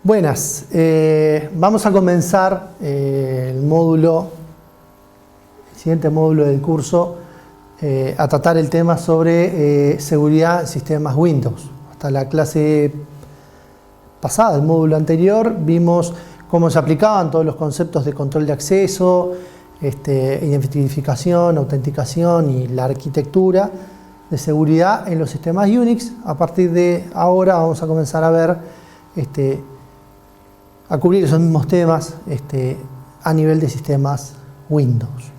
Buenas, vamos a comenzar el siguiente módulo del curso a tratar el tema sobre seguridad en sistemas Windows. Hasta la clase pasada, el módulo anterior, vimos cómo se aplicaban todos los conceptos de control de acceso, identificación, autenticación y la arquitectura de seguridad en los sistemas Unix. A partir de ahora vamos a comenzar a ver a cubrir esos mismos temas a nivel de sistemas Windows.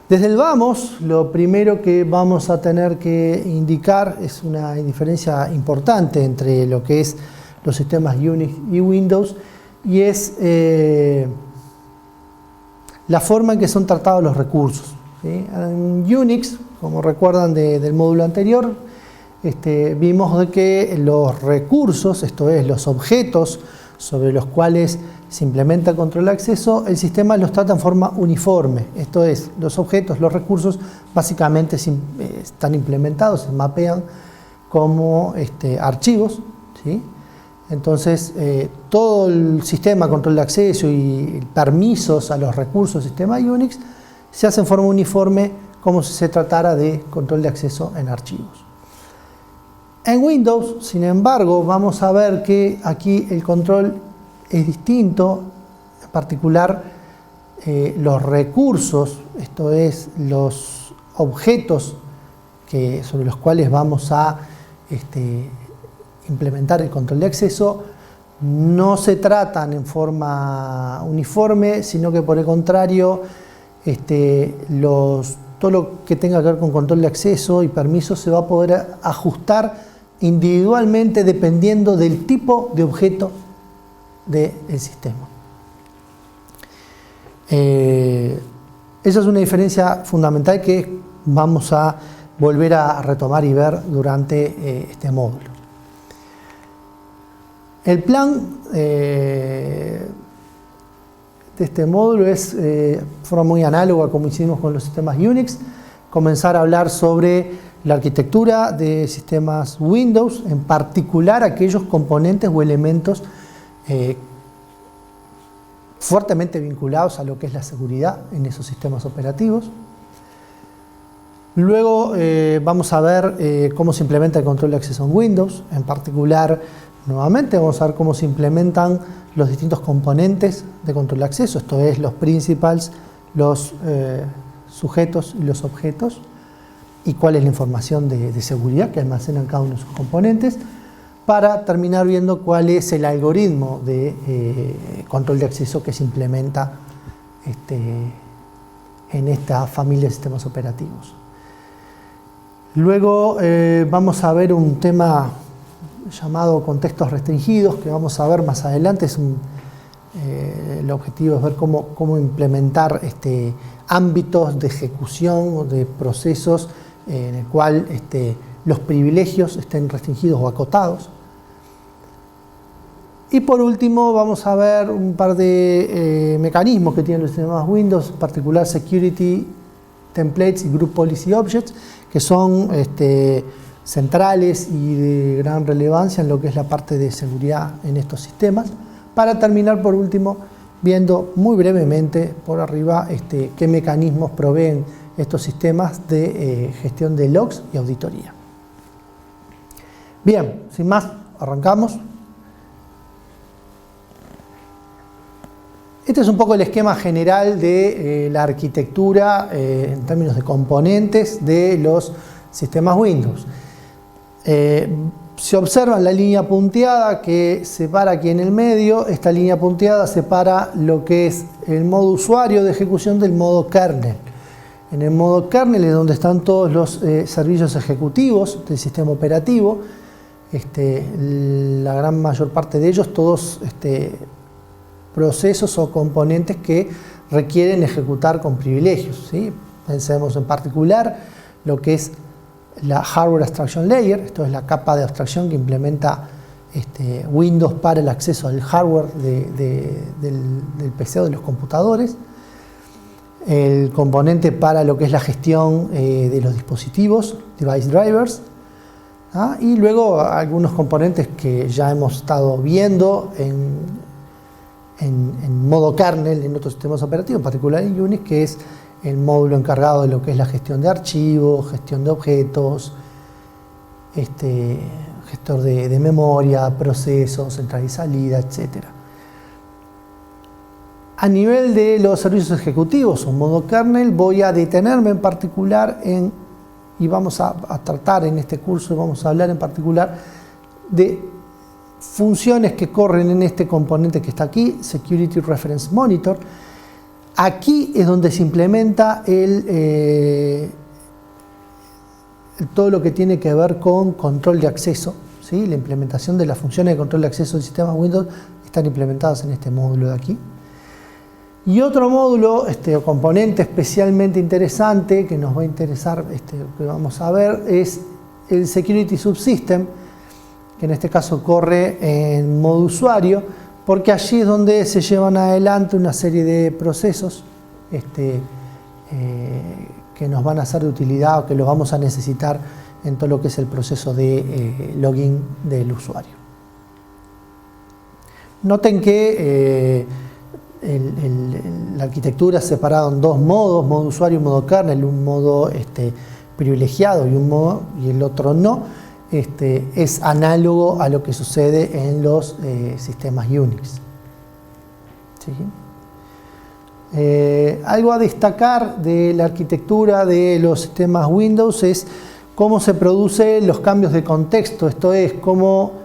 Desde el vamos, lo primero que vamos a tener que indicar es una diferencia importante entre lo que es los sistemas Unix y Windows, y es la forma en que son tratados los recursos, ¿sí? En Unix, como recuerdan del módulo anterior, vimos de que los recursos, esto es, los objetos sobre los cuales se implementa control de acceso, el sistema los trata en forma uniforme. Esto es, los objetos, los recursos, básicamente están implementados, se mapean como archivos, ¿sí? Entonces, todo el sistema de control de acceso y permisos a los recursos del sistema Unix se hace en forma uniforme como si se tratara de control de acceso en archivos. En Windows, sin embargo, vamos a ver que aquí el control es distinto, en particular los recursos, esto es, los objetos sobre los cuales vamos a implementar el control de acceso, no se tratan en forma uniforme, sino que por el contrario, todo lo que tenga que ver con control de acceso y permisos se va a poder ajustar individualmente dependiendo del tipo de objeto del sistema. Esa es una diferencia fundamental que vamos a volver a retomar y ver durante este módulo. El plan de este módulo es de forma muy análoga como hicimos con los sistemas Unix, comenzar a hablar sobre la arquitectura de sistemas Windows, en particular aquellos componentes o elementos fuertemente vinculados a lo que es la seguridad en esos sistemas operativos. Luego vamos a ver cómo se implementa el control de acceso en Windows, en particular, nuevamente vamos a ver cómo se implementan los distintos componentes de control de acceso, esto es, los principals, los sujetos y los objetos, y cuál es la información de seguridad que almacenan cada uno de sus componentes, para terminar viendo cuál es el algoritmo de control de acceso que se implementa en esta familia de sistemas operativos. Luego vamos a ver un tema llamado contextos restringidos, que vamos a ver más adelante. El objetivo es ver cómo implementar ámbitos de ejecución o de procesos en el cual los privilegios estén restringidos o acotados. Y por último vamos a ver un par de mecanismos que tienen los sistemas Windows, en particular Security Templates y Group Policy Objects, que son centrales y de gran relevancia en lo que es la parte de seguridad en estos sistemas, para terminar por último viendo muy brevemente por arriba qué mecanismos proveen estos sistemas de gestión de logs y auditoría. Bien, sin más, arrancamos. Este es un poco el esquema general de la arquitectura en términos de componentes de los sistemas Windows. Se observa la línea punteada que separa aquí en el medio. Esta línea punteada separa lo que es el modo usuario de ejecución del modo kernel. En el modo kernel es donde están todos los servicios ejecutivos del sistema operativo. La gran mayor parte de ellos, todos procesos o componentes que requieren ejecutar con privilegios, ¿sí? Pensemos en particular lo que es la Hardware Abstraction Layer, esto es la capa de abstracción que implementa Windows para el acceso al hardware del PC o de los computadores. El componente para lo que es la gestión de los dispositivos, Device Drivers, Y luego algunos componentes que ya hemos estado viendo en modo kernel en otros sistemas operativos, en particular en Unix, que es el módulo encargado de lo que es la gestión de archivos, gestión de objetos, gestor de memoria, procesos, entrada y salida, etc. A nivel de los servicios ejecutivos o modo kernel, voy a detenerme en particular y vamos a tratar en este curso, vamos a hablar en particular de funciones que corren en este componente que está aquí, Security Reference Monitor. Aquí es donde se implementa todo lo que tiene que ver con control de acceso, ¿sí? La implementación de las funciones de control de acceso del sistema Windows están implementadas en este módulo de aquí. Y otro módulo o componente especialmente interesante que nos va a interesar, que vamos a ver, es el Security Subsystem, que en este caso corre en modo usuario, porque allí es donde se llevan adelante una serie de procesos que nos van a ser de utilidad o que los vamos a necesitar en todo lo que es el proceso de login del usuario. Noten que la arquitectura es separada en dos modos, modo usuario y modo kernel, un modo privilegiado y el otro no. Es análogo a lo que sucede en los sistemas Unix. ¿Sí? Algo a destacar de la arquitectura de los sistemas Windows es cómo se producen los cambios de contexto, esto es, cómo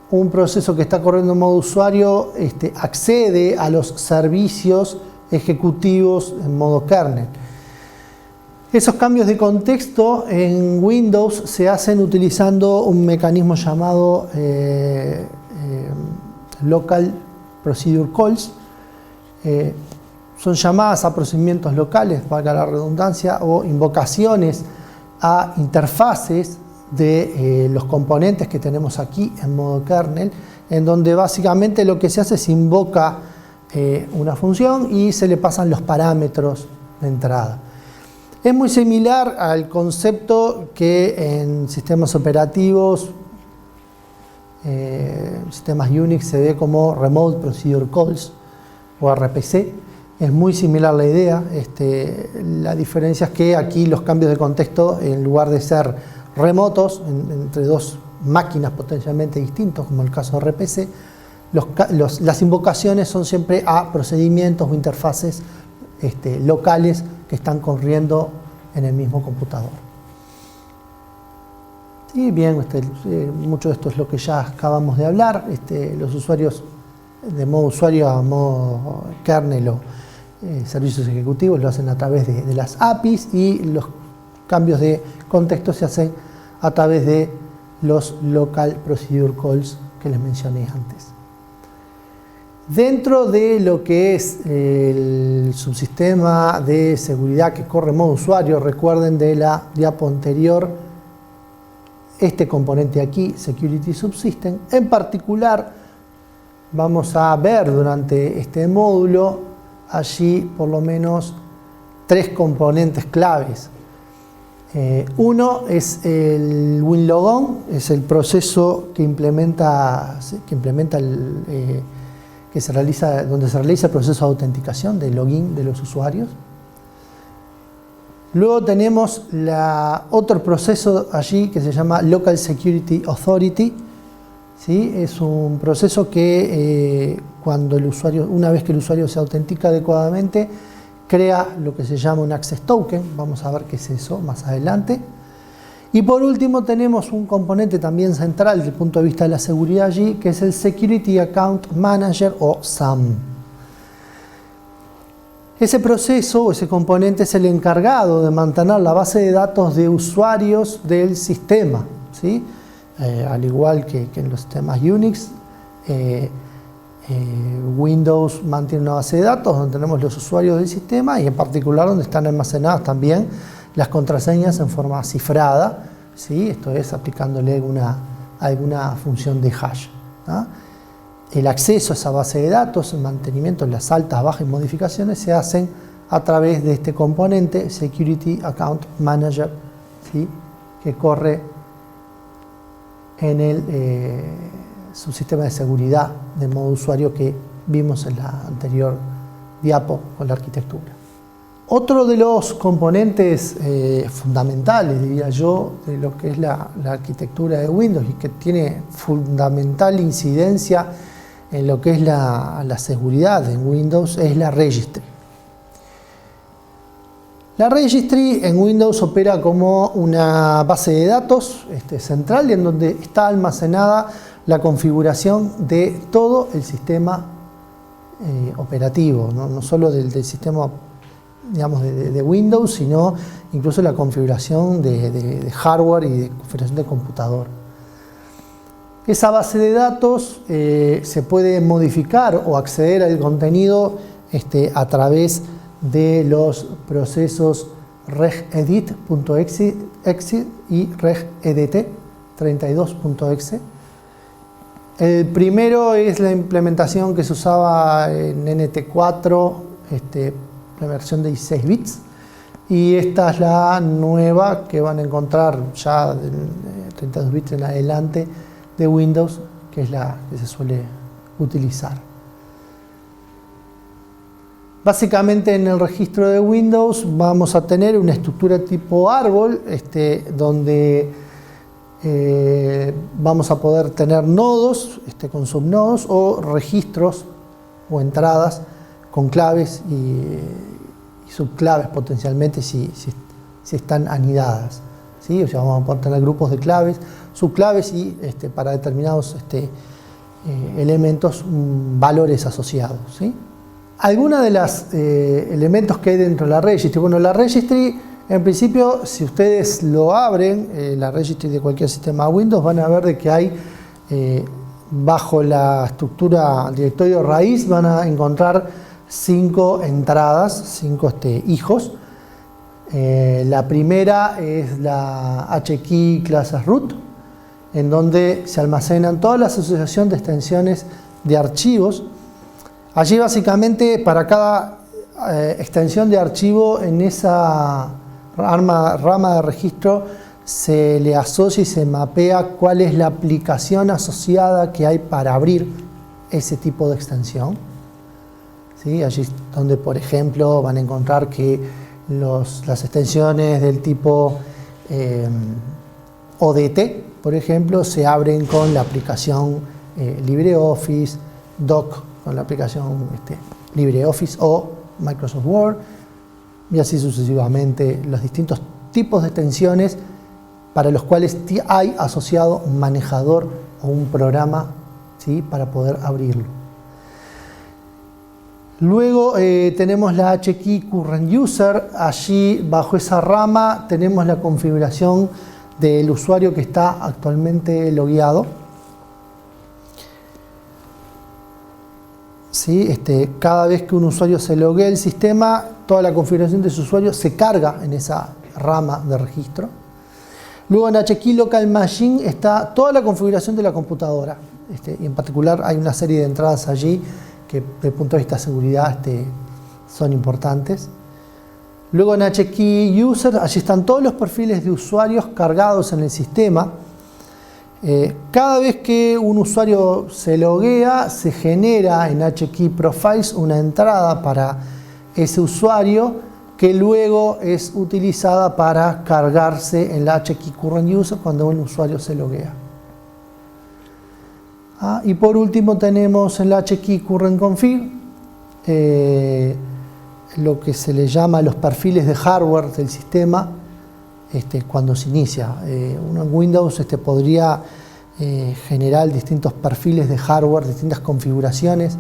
un proceso que está corriendo en modo usuario accede a los servicios ejecutivos en modo kernel. Esos cambios de contexto en Windows se hacen utilizando un mecanismo llamado Local Procedure Calls. Son llamadas a procedimientos locales, valga la redundancia, o invocaciones a interfaces de los componentes que tenemos aquí en modo kernel, en donde básicamente lo que se hace es invoca una función y se le pasan los parámetros de entrada. Es muy similar al concepto que en sistemas operativos, sistemas Unix se ve como Remote Procedure Calls o RPC. Es muy similar la idea. La diferencia es que aquí los cambios de contexto, en lugar de ser remotos entre dos máquinas potencialmente distintos, como el caso de RPC, las invocaciones son siempre a procedimientos o interfaces locales que están corriendo en el mismo computador. Y bien, mucho de esto es lo que ya acabamos de hablar. Los usuarios de modo usuario a modo kernel o servicios ejecutivos lo hacen a través de las APIs, y los cambios de contexto se hacen a través de los Local Procedure Calls que les mencioné antes. Dentro de lo que es el subsistema de seguridad que corre en modo usuario, recuerden de la diapo anterior, este componente aquí, Security Subsystem, en particular vamos a ver durante este módulo allí por lo menos 3 componentes claves. Uno es el WinLogon, es el proceso que implementa donde se realiza el proceso de autenticación, de login de los usuarios. Luego tenemos otro proceso allí que se llama Local Security Authority. ¿Sí? Es un proceso que una vez que el usuario se autentica adecuadamente, crea lo que se llama un Access Token. Vamos a ver qué es eso más adelante. Y por último tenemos un componente también central desde el punto de vista de la seguridad allí, que es el Security Account Manager o SAM. Ese proceso o ese componente es el encargado de mantener la base de datos de usuarios del sistema, ¿sí? Al igual que en los sistemas Unix, Windows mantiene una base de datos donde tenemos los usuarios del sistema y en particular donde están almacenadas también las contraseñas en forma cifrada, ¿sí? Esto es aplicándole alguna función de hash, ¿no? El acceso a esa base de datos, el mantenimiento, las altas, bajas y modificaciones se hacen a través de este componente Security Account Manager, ¿sí? Que corre en el subsistema de seguridad de modo usuario que vimos en la anterior diapo con la arquitectura. Otro de los componentes fundamentales, diría yo, de lo que es la arquitectura de Windows y que tiene fundamental incidencia en lo que es la seguridad en Windows es la Registry. La Registry en Windows opera como una base de datos central en donde está almacenada la configuración de todo el sistema operativo, no solo del sistema, digamos, de Windows, sino incluso la configuración de hardware y de configuración de computador. Esa base de datos se puede modificar o acceder al contenido a través de los procesos regedit.exe y regedt32.exe. El primero es la implementación que se usaba en NT4, la versión de 16 bits, y esta es la nueva que van a encontrar ya de 32 bits en adelante de Windows, que es la que se suele utilizar. Básicamente en el registro de Windows vamos a tener una estructura tipo árbol, donde vamos a poder tener nodos con subnodos o registros o entradas con claves y subclaves potencialmente si están anidadas, ¿sí? O sea, vamos a poder tener grupos de claves, subclaves y para determinados elementos valores asociados, ¿sí? Algunos de los elementos que hay dentro de la Registry. Bueno, la Registry, en principio, si ustedes lo abren, la Registry de cualquier sistema Windows, van a ver de que hay, bajo la estructura directorio raíz, van a encontrar 5 entradas, 5 hijos. La primera es la HKey classes root, en donde se almacenan toda la asociación de extensiones de archivos. Allí básicamente para cada extensión de archivo en esa rama de registro se le asocia y se mapea cuál es la aplicación asociada que hay para abrir ese tipo de extensión, ¿sí? Allí es donde, por ejemplo, van a encontrar que las extensiones del tipo ODT, por ejemplo, se abren con la aplicación LibreOffice, Doc con la aplicación LibreOffice o Microsoft Word, y así sucesivamente los distintos tipos de extensiones para los cuales hay asociado un manejador o un programa, ¿sí?, para poder abrirlo. Luego tenemos la HKey Current User. Allí bajo esa rama tenemos la configuración del usuario que está actualmente logueado. ¿Sí? Cada vez que un usuario se loguea el sistema, toda la configuración de su usuario se carga en esa rama de registro. Luego en HKey Local Machine está toda la configuración de la computadora. Y en particular hay una serie de entradas allí que desde el punto de vista de seguridad son importantes. Luego en HKey User, allí están todos los perfiles de usuarios cargados en el sistema. Cada vez que un usuario se loguea, se genera en HKey Profiles una entrada para ese usuario que luego es utilizada para cargarse en la HKey Current User cuando un usuario se loguea. Y por último tenemos en la HKey Current Config lo que se le llama los perfiles de hardware del sistema cuando se inicia. Uno en Windows podría generar distintos perfiles de hardware, distintas configuraciones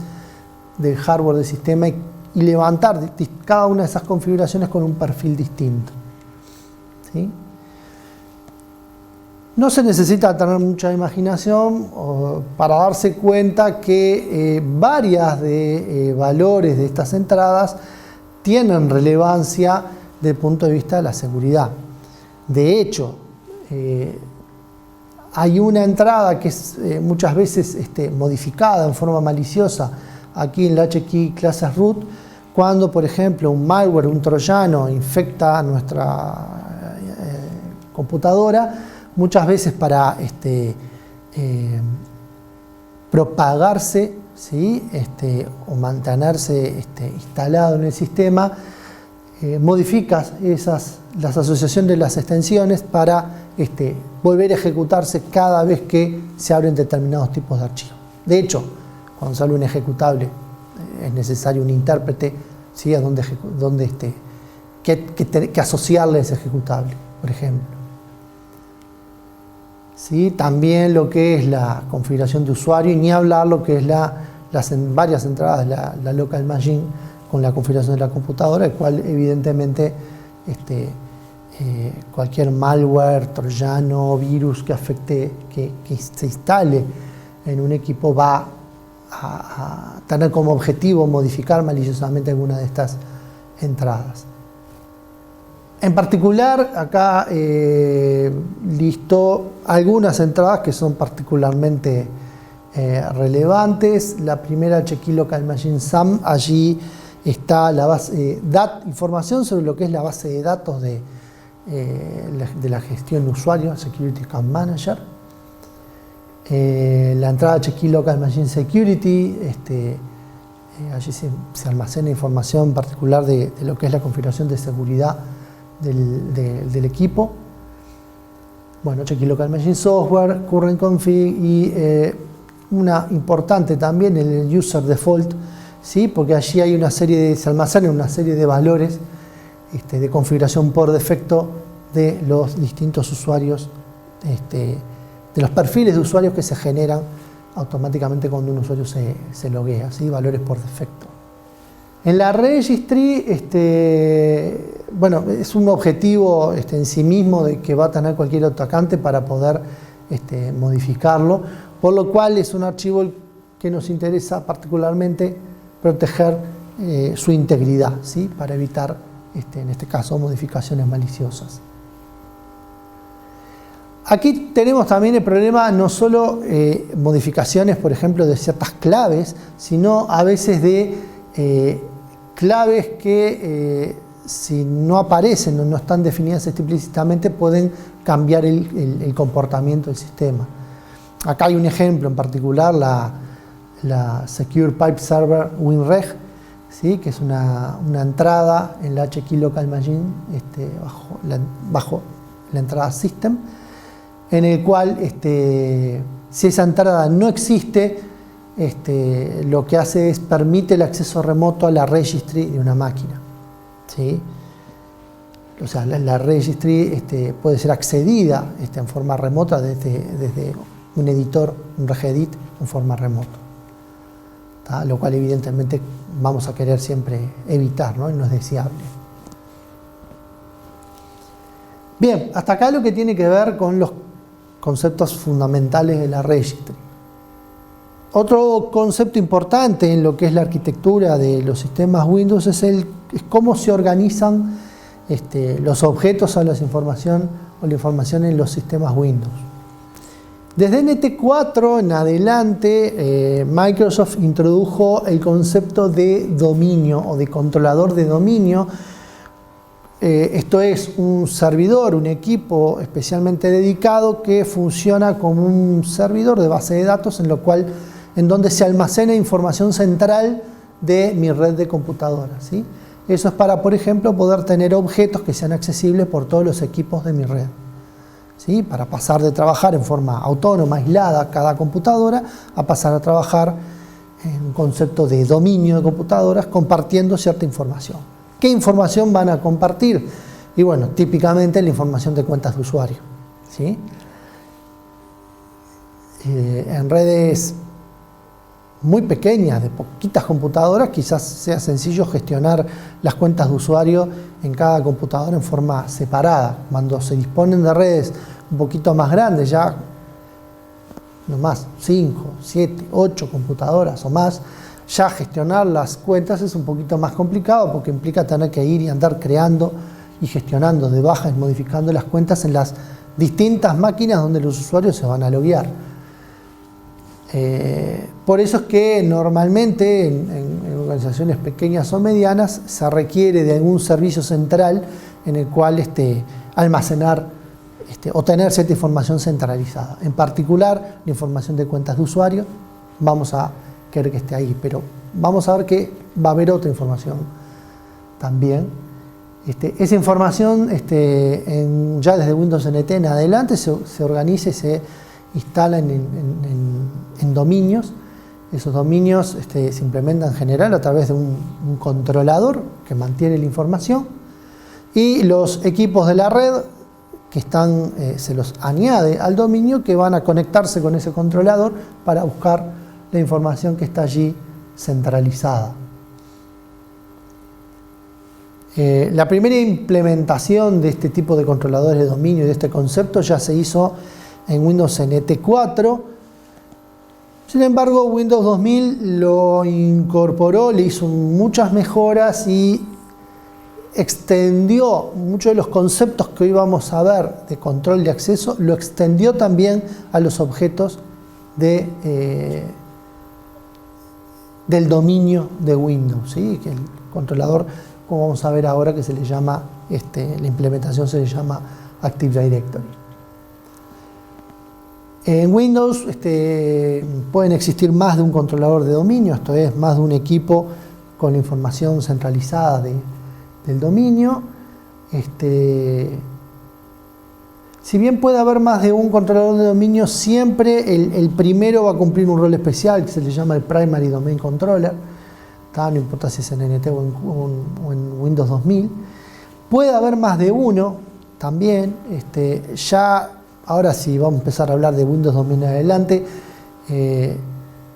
del hardware del sistema y levantar cada una de esas configuraciones con un perfil distinto, ¿sí? No se necesita tener mucha imaginación para darse cuenta que varias de valores de estas entradas tienen relevancia desde el punto de vista de la seguridad. De hecho, hay una entrada que es muchas veces modificada en forma maliciosa aquí en la HKey Classes Root, cuando por ejemplo un malware, un troyano infecta nuestra computadora. Muchas veces para propagarse, ¿sí? O mantenerse instalado en el sistema, modificas las asociaciones de las extensiones para volver a ejecutarse cada vez que se abren determinados tipos de archivos. De hecho, cuando sale un ejecutable, es necesario un intérprete, ¿sí? A que asociarle ese ejecutable, por ejemplo. ¿Sí? También lo que es la configuración de usuario, y ni hablar lo que es varias entradas de la local machine con la configuración de la computadora, el cual evidentemente cualquier malware, troyano, virus que afecte, que se instale en un equipo va a tener como objetivo modificar maliciosamente alguna de estas entradas. En particular, acá listo algunas entradas que son particularmente relevantes. La primera, Check-in Local Machine SAM, allí está la base, información sobre lo que es la base de datos de la gestión de usuarios, Security Account Manager. La entrada Check-in Local Machine Security, allí se almacena información particular de lo que es la configuración de seguridad del equipo. Bueno, Check-in Local Machine Software, Current Config y una importante también, el User Default, ¿sí? Porque allí hay se almacenan una serie de valores de configuración por defecto de los distintos usuarios, de los perfiles de usuarios que se generan automáticamente cuando un usuario se loguea, ¿sí? Valores por defecto. En la registry, bueno, es un objetivo en sí mismo de que va a tener cualquier atacante para poder modificarlo, por lo cual es un archivo que nos interesa particularmente proteger su integridad, ¿sí? Para evitar, en este caso, modificaciones maliciosas. Aquí tenemos también el problema no solo modificaciones, por ejemplo, de ciertas claves, sino a veces de claves que si no aparecen o no están definidas explícitamente pueden cambiar el comportamiento del sistema. Acá hay un ejemplo en particular, la Secure Pipe Server WinReg, ¿sí? Que es una entrada en la Check-in Local Machine bajo la entrada System, en el cual si esa entrada no existe, lo que hace es permite el acceso remoto a la registry de una máquina, ¿sí? O sea, la registry puede ser accedida en forma remota desde un editor, un regedit, en forma remota, ¿tá? Lo cual evidentemente vamos a querer siempre evitar, ¿no? Y no es deseable. Bien, hasta acá lo que tiene que ver con los conceptos fundamentales de la registry. Otro concepto importante en lo que es la arquitectura de los sistemas Windows es cómo se organizan los objetos o la información en los sistemas Windows. Desde NT4 en adelante, Microsoft introdujo el concepto de dominio o de controlador de dominio. Esto es un servidor, un equipo especialmente dedicado que funciona como un servidor de base de datos en donde se almacena información central de mi red de computadoras, ¿sí? Eso es para, por ejemplo, poder tener objetos que sean accesibles por todos los equipos de mi red, ¿sí? Para pasar de trabajar en forma autónoma, aislada, cada computadora, a pasar a trabajar en un concepto de dominio de computadoras compartiendo cierta información. ¿Qué información van a compartir? Y bueno, típicamente la información de cuentas de usuario, ¿sí? En redes muy pequeñas, de poquitas computadoras, quizás sea sencillo gestionar las cuentas de usuario en cada computadora en forma separada. Cuando se disponen de redes un poquito más grandes, ya no más, 5, 7, 8 computadoras o más, ya gestionar las cuentas es un poquito más complicado porque implica tener que ir y andar creando y gestionando de baja y modificando las cuentas en las distintas máquinas donde los usuarios se van a loguear. Por eso es que normalmente en organizaciones pequeñas o medianas se requiere de algún servicio central en el cual almacenar tener cierta información centralizada. En particular, la información de cuentas de usuario, vamos a querer que esté ahí, pero vamos a ver que va a haber otra información también. Esa información ya desde Windows NT en adelante se organiza y se instala en dominios. Esos dominios se implementan en general a través de un controlador que mantiene la información, y los equipos de la red que se los añade al dominio, que van a conectarse con ese controlador para buscar la información que está allí centralizada. La primera implementación de este tipo de controladores de dominio y de este concepto ya se hizo en Windows NT 4. Sin embargo, Windows 2000 lo incorporó, le hizo muchas mejoras y extendió muchos de los conceptos que hoy vamos a ver de control de acceso, lo extendió también a los objetos del dominio de Windows, ¿sí? Que el controlador, como vamos a ver ahora, que se le llama, la implementación se le llama Active Directory. En Windows pueden existir más de un controlador de dominio, esto es, más de un equipo con la información centralizada del dominio. Si bien puede haber más de un controlador de dominio, siempre el primero va a cumplir un rol especial que se le llama el Primary Domain Controller. No importa si es en NT o en Windows 2000. Puede haber más de uno también. Ya ahora sí vamos a empezar a hablar de Windows 2000 en adelante.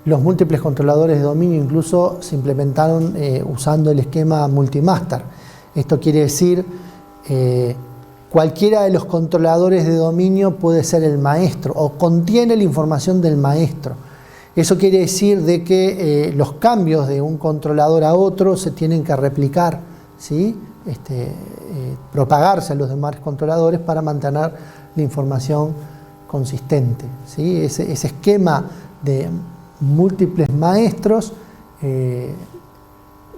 Los múltiples controladores de dominio incluso se implementaron usando el esquema multimaster. Esto quiere decir cualquiera de los controladores de dominio puede ser el maestro o contiene la información del maestro. Eso quiere decir de que los cambios de un controlador a otro se tienen que replicar, ¿sí? Propagarse a los demás controladores para mantener la información consistente, ¿sí? Ese esquema de múltiples maestros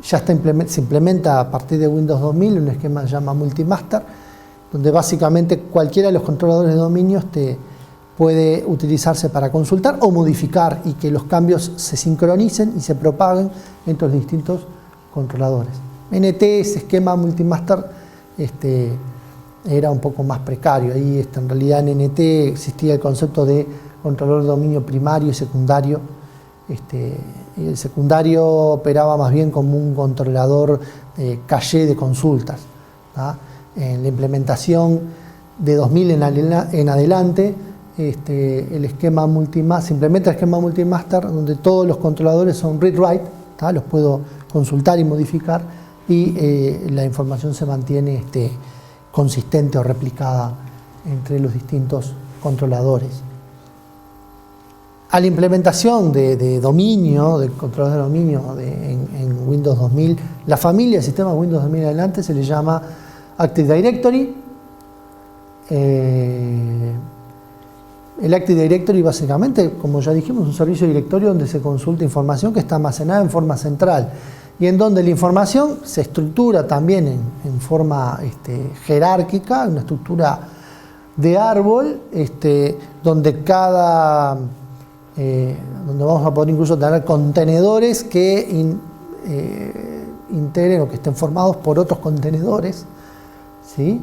ya se implementa a partir de Windows 2000, un esquema que se llama Multimaster, donde básicamente cualquiera de los controladores de dominios puede utilizarse para consultar o modificar y que los cambios se sincronicen y se propaguen entre los distintos controladores. NT, ese esquema Multimaster, era un poco más precario. Ahí en realidad en NT existía el concepto de controlador de dominio primario y secundario. El secundario operaba más bien como un controlador caché de consultas, ¿tá? En la implementación de 2000 en adelante, el esquema se implementa el esquema Multimaster, donde todos los controladores son read-write, los puedo consultar y modificar, y la información se mantiene consistente o replicada entre los distintos controladores. A la implementación de dominio, de controlador de dominio en Windows 2000, la familia de sistemas Windows 2000 en adelante se le llama Active Directory. El Active Directory básicamente, como ya dijimos, es un servicio de directorio donde se consulta información que está almacenada en forma central y en donde la información se estructura también en forma jerárquica, una estructura de árbol, donde donde vamos a poder incluso tener contenedores que integren o que estén formados por otros contenedores, ¿sí?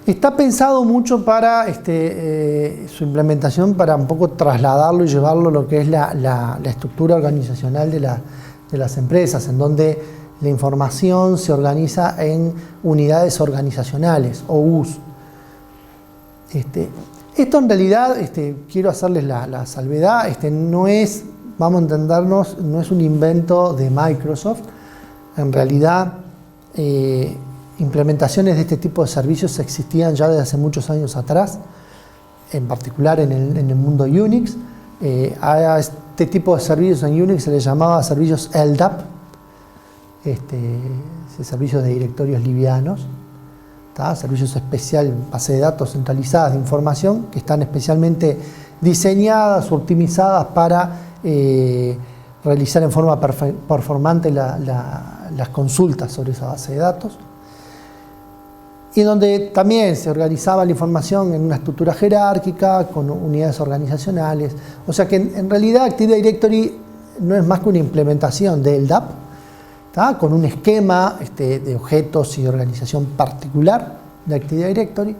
Está pensado mucho para su implementación, para un poco trasladarlo y llevarlo a lo que es la estructura organizacional de las empresas, en donde la información se organiza en unidades organizacionales o US. Esto en realidad, quiero hacerles la salvedad, no es, vamos a entendernos, no es un invento de Microsoft. En realidad, implementaciones de este tipo de servicios existían ya desde hace muchos años atrás, en particular en el mundo Unix. A este tipo de servicios en Unix se les llamaba servicios LDAP, servicios de directorios livianos, servicios especiales, base de datos centralizadas de información que están especialmente diseñadas o optimizadas para realizar en forma performante las consultas sobre esa base de datos. y donde también se organizaba la información en una estructura jerárquica, con unidades organizacionales. O sea que en realidad Active Directory no es más que una implementación de LDAP, ¿tá? Con un esquema de objetos y organización particular de Active Directory.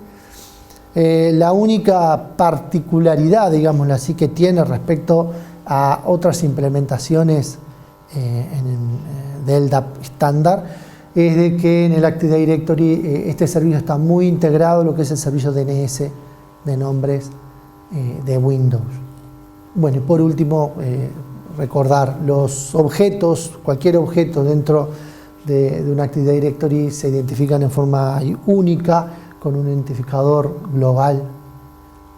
La única particularidad, digámoslo así, que tiene respecto a otras implementaciones de LDAP estándar es de que en el Active Directory este servicio está muy integrado a lo que es el servicio DNS de nombres de Windows. Bueno, y por último, recordar los objetos, cualquier objeto dentro de un Active Directory se identifican en forma única con un identificador global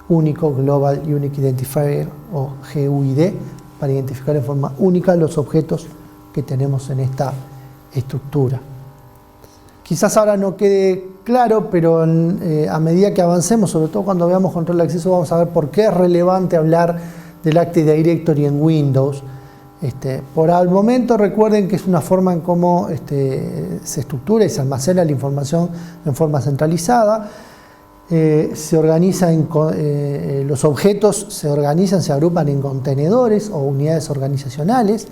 único, Global Unique Identifier o GUID, para identificar en forma única los objetos que tenemos en esta estructura. Quizás ahora no quede claro, pero a medida que avancemos, sobre todo cuando veamos control de acceso, vamos a ver por qué es relevante hablar del Active Directory en Windows. Por el momento recuerden que es una forma en cómo se estructura y se almacena la información en forma centralizada. Se organiza los objetos se organizan, se agrupan en contenedores o unidades organizacionales.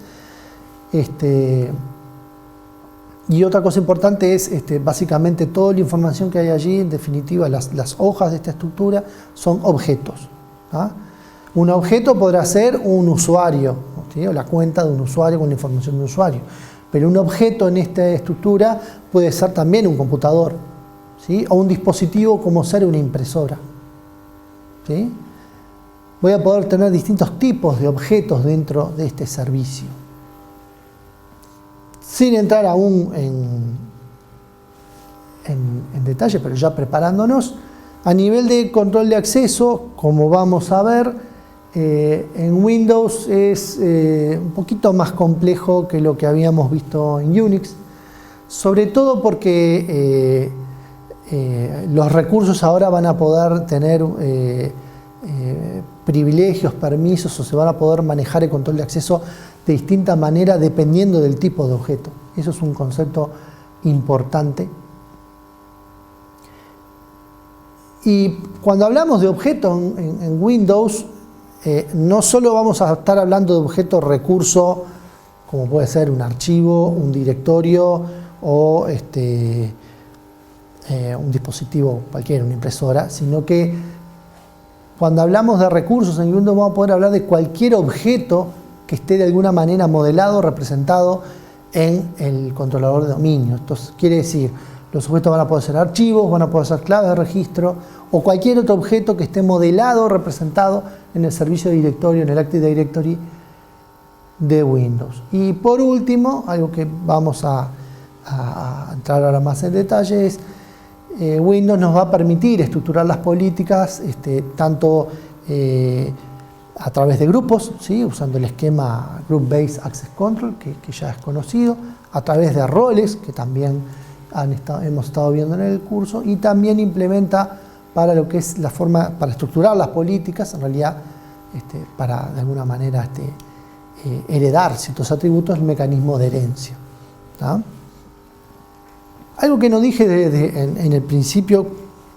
Y otra cosa importante es, básicamente, toda la información que hay allí, en definitiva, las hojas de esta estructura son objetos. ¿Ah? Un objeto podrá ser un usuario, ¿sí? O la cuenta de un usuario con la información de un usuario. Pero un objeto en esta estructura puede ser también un computador, ¿sí? O un dispositivo como ser una impresora. ¿Sí? Voy a poder tener distintos tipos de objetos dentro de este servicio. Sin entrar aún en detalle, pero ya preparándonos, a nivel de control de acceso, como vamos a ver, en Windows es un poquito más complejo que lo que habíamos visto en Unix, sobre todo porque los recursos ahora van a poder tener privilegios, permisos, o se van a poder manejar el control de acceso de distinta manera dependiendo del tipo de objeto. Eso es un concepto importante. Y cuando hablamos de objeto en Windows, no solo vamos a estar hablando de objeto recurso, como puede ser un archivo, un directorio o un dispositivo cualquiera, una impresora, sino que cuando hablamos de recursos en Windows vamos a poder hablar de cualquier objeto que esté de alguna manera modelado, representado en el controlador de dominio. Esto quiere decir, los objetos van a poder ser archivos, van a poder ser claves de registro o cualquier otro objeto que esté modelado o representado en el servicio de directorio, en el Active Directory de Windows. Y por último, algo que vamos a entrar ahora más en detalle es Windows nos va a permitir estructurar las políticas tanto a través de grupos, ¿sí? Usando el esquema Group Based Access Control, que ya es conocido, a través de roles, que también hemos estado viendo en el curso, y también implementa para lo que es la forma, para estructurar las políticas, en realidad, para de alguna manera heredar ciertos atributos, el mecanismo de herencia. ¿Tá? Algo que no dije en el principio,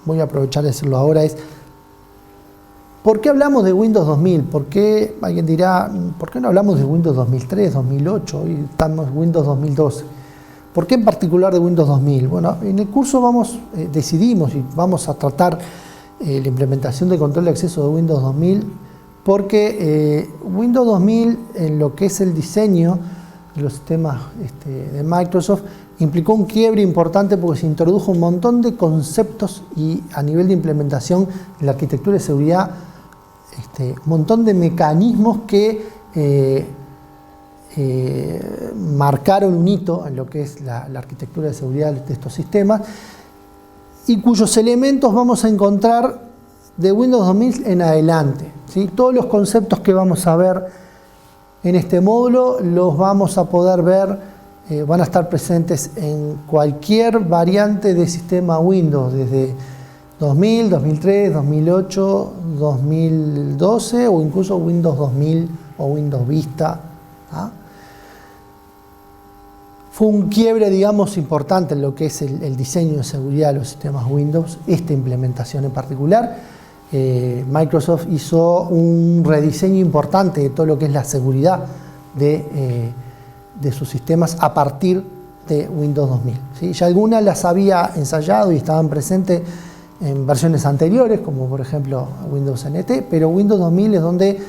voy a aprovechar de decirlo ahora, es ¿por qué hablamos de Windows 2000? ¿Por qué, alguien dirá, ¿por qué no hablamos de Windows 2003, 2008? Hoy estamos en Windows 2012. ¿Por qué en particular de Windows 2000? Bueno, en el curso decidimos y vamos a tratar la implementación de control de acceso de Windows 2000 porque Windows 2000 en lo que es el diseño de los sistemas de Microsoft implicó un quiebre importante porque se introdujo un montón de conceptos y a nivel de implementación en la arquitectura de seguridad un montón de mecanismos que marcaron un hito en lo que es la arquitectura de seguridad de estos sistemas y cuyos elementos vamos a encontrar de Windows 2000 en adelante, ¿sí? Todos los conceptos que vamos a ver en este módulo los vamos a poder ver, van a estar presentes en cualquier variante de sistema Windows, desde 2000, 2003, 2008, 2012 o incluso Windows 2000 o Windows Vista. ¿Ah? Fue un quiebre, digamos, importante en lo que es el diseño de seguridad de los sistemas Windows, esta implementación en particular. Microsoft hizo un rediseño importante de todo lo que es la seguridad de sus sistemas a partir de Windows 2000. ¿Sí? Ya algunas las había ensayado y estaban presentes en versiones anteriores, como por ejemplo Windows NT, pero Windows 2000 es donde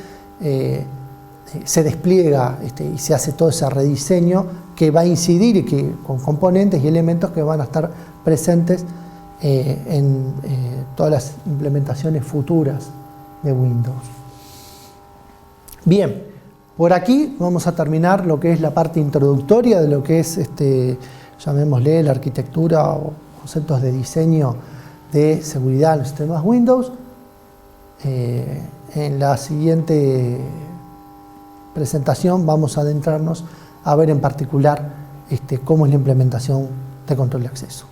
se despliega y se hace todo ese rediseño que va a incidir y que con componentes y elementos que van a estar presentes en todas las implementaciones futuras de Windows. Bien, por aquí vamos a terminar lo que es la parte introductoria de lo que es, llamémosle, la arquitectura o conceptos de diseño de seguridad en los sistemas Windows. En la siguiente presentación vamos a adentrarnos a ver en particular cómo es la implementación de control de acceso.